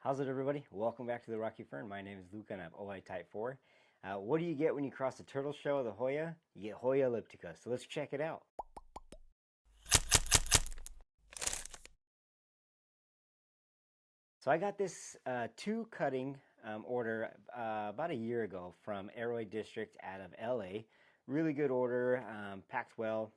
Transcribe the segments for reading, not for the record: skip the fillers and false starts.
How's it, everybody? Welcome back to the Rocky Fern. My name is Luca and I have OI Type 4. What do you get when you cross the turtle shell of the Hoya? You get Hoya Elliptica. So let's check it out. So I got this two cutting order about a year ago from Aroy District out of LA. Really good order, packed well,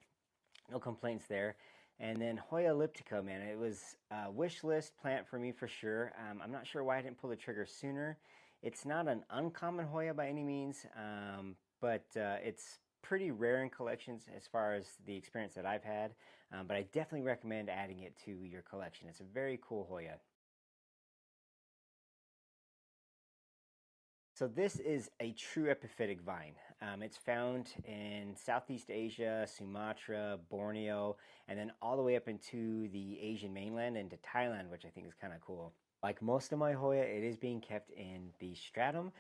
no complaints there. And then Hoya Elliptica, man, it was a wish list plant for me for sure. I'm not sure why I didn't pull the trigger sooner. It's not an uncommon Hoya by any means, but it's pretty rare in collections as far as the experience that I've had. But I definitely recommend adding it to your collection. It's a very cool Hoya. So this is a true epiphytic vine. It's found in Southeast Asia, Sumatra, Borneo, and then all the way up into the Asian mainland into Thailand, which I think is kind of cool. Like most of my Hoya, it is being kept in the stratum.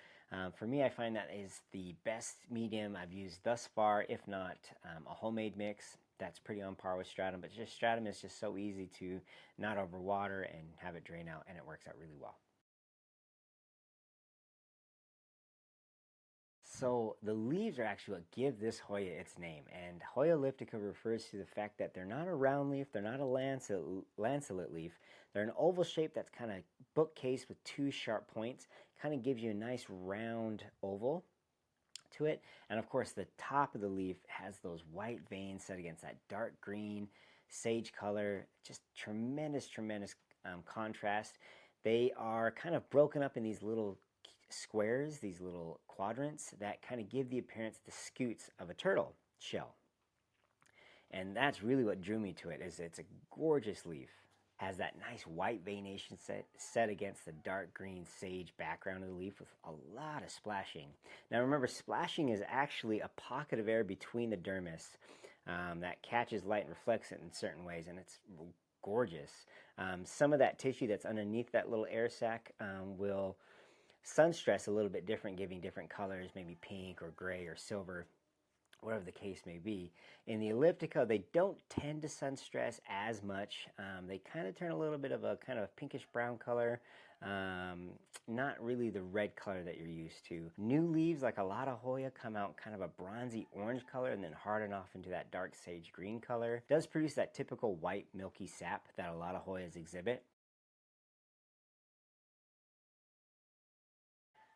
For me, I find that is the best medium I've used thus far, if not a homemade mix. That's pretty on par with stratum, but just stratum is just so easy to not overwater and have it drain out, and it works out really well. So the leaves are actually what give this Hoya its name, and Hoya elliptica refers to the fact that they're not a round leaf, they're not a lanceolate leaf. They're an oval shape that's kind of bookcase with two sharp points. Kind of gives you a nice round oval to it. And of course, the top of the leaf has those white veins set against that dark green sage color. Just tremendous, tremendous contrast. They are kind of broken up in these little squares, these little quadrants that kind of give the appearance, the scutes of a turtle shell. And that's really what drew me to it. Is it's a gorgeous leaf. Has that nice white veination set against the dark green sage background of the leaf with a lot of splashing. Now remember, splashing is actually a pocket of air between the dermis that catches light and reflects it in certain ways, and it's gorgeous. Some of that tissue that's underneath that little air sac will sun stress a little bit different, giving different colors, maybe pink or gray or silver, whatever the case may be. In the elliptica, they don't tend to sun stress as much. They kind of turn a little bit of a kind of pinkish brown color, not really the red color that you're used to. New leaves, like a lot of Hoya, come out kind of a bronzy orange color and then harden off into that dark sage green color. It does produce that typical white milky sap that a lot of Hoyas exhibit.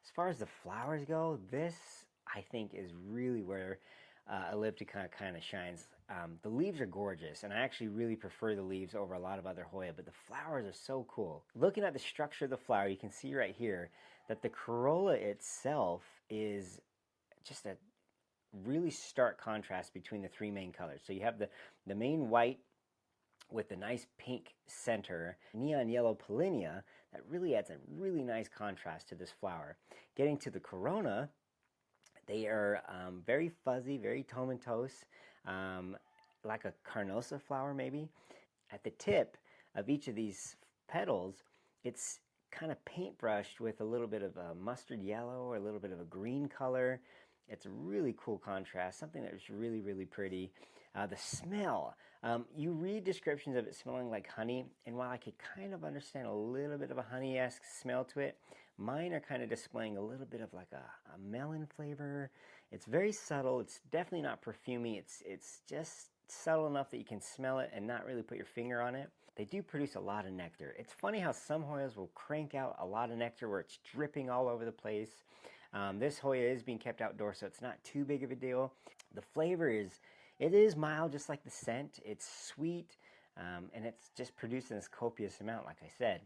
As far as the flowers go, this I think is really where Elliptica kind of shines. The leaves are gorgeous, and I actually really prefer the leaves over a lot of other Hoya, but the flowers are so cool. Looking at the structure of the flower, you can see right here that the corolla itself is just a really stark contrast between the three main colors. So you have the main white with the nice pink center, neon yellow pollinia, that really adds a really nice contrast to this flower. Getting to the corona, they are very fuzzy, very tomentose, like a carnosa flower maybe. At the tip of each of these petals, it's kind of paintbrushed with a little bit of a mustard yellow or a little bit of a green color. It's a really cool contrast, something that's really, really pretty. The smell, you read descriptions of it smelling like honey, and while I could kind of understand a little bit of a honey-esque smell to it, mine are kind of displaying a little bit of like a melon flavor. It's very subtle. It's definitely not perfumey. It's just subtle enough that you can smell it and not really put your finger on it. They do produce a lot of nectar. It's funny how some Hoyas will crank out a lot of nectar where it's dripping all over the place. This Hoya is being kept outdoors, so it's not too big of a deal. The flavor it is mild, just like the scent. It's sweet, and it's just producing this copious amount, like I said.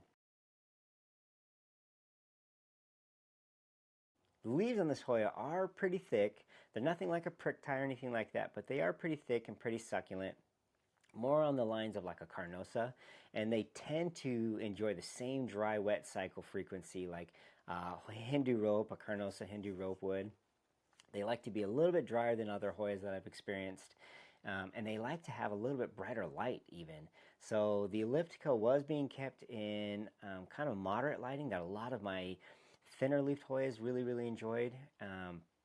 The leaves on this Hoya are pretty thick. They're nothing like a prick tie or anything like that, but they are pretty thick and pretty succulent. More on the lines of like a carnosa, and they tend to enjoy the same dry wet cycle frequency like Hindu rope, a carnosa Hindu rope would. They like to be a little bit drier than other Hoyas that I've experienced, and they like to have a little bit brighter light even. So the Elliptica was being kept in kind of moderate lighting that a lot of my thinner leafed Hoyas really, really enjoyed,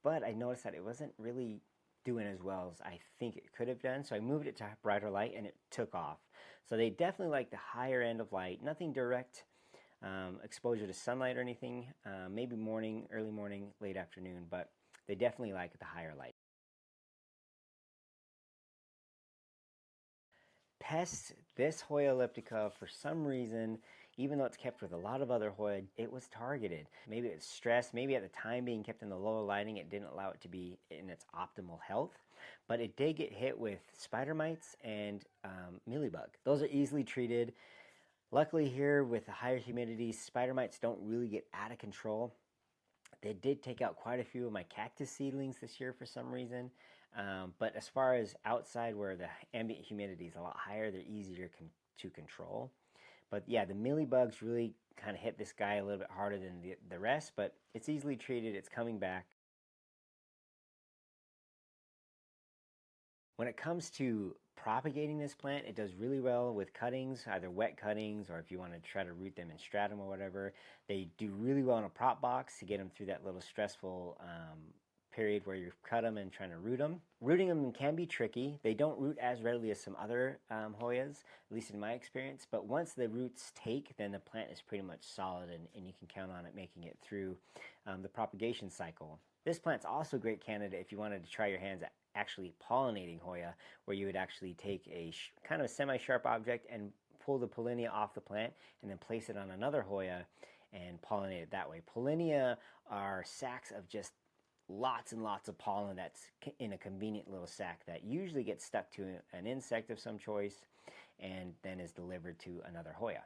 but I noticed that it wasn't really doing as well as I think it could have done, so I moved it to brighter light and it took off. So they definitely like the higher end of light, nothing direct exposure to sunlight or anything. Maybe morning, early morning, late afternoon, but they definitely like the higher light. Pests, this Hoya elliptica, for some reason, even though it's kept with a lot of other Hoya, it was targeted. Maybe it's stress, maybe at the time being kept in the lower lighting, it didn't allow it to be in its optimal health, but it did get hit with spider mites and mealybug. Those are easily treated. Luckily here, with the higher humidity, spider mites don't really get out of control. They did take out quite a few of my cactus seedlings this year for some reason. But as far as outside where the ambient humidity is a lot higher, they're easier to control. But yeah, the mealybugs really kind of hit this guy a little bit harder than the rest, but it's easily treated. It's coming back. When it comes to propagating this plant, it does really well with cuttings, either wet cuttings or if you want to try to root them in stratum or whatever. They do really well in a prop box to get them through that little stressful period where you cut them and trying to root them. Rooting them can be tricky. They don't root as readily as some other Hoyas, at least in my experience, but once the roots take, then the plant is pretty much solid and you can count on it making it through the propagation cycle. This plant's also a great candidate if you wanted to try your hands at actually pollinating Hoya, where you would actually take a kind of a semi-sharp object and pull the pollinia off the plant and then place it on another Hoya and pollinate it that way. Pollinia are sacs of just lots and lots of pollen that's in a convenient little sac that usually gets stuck to an insect of some choice and then is delivered to another Hoya.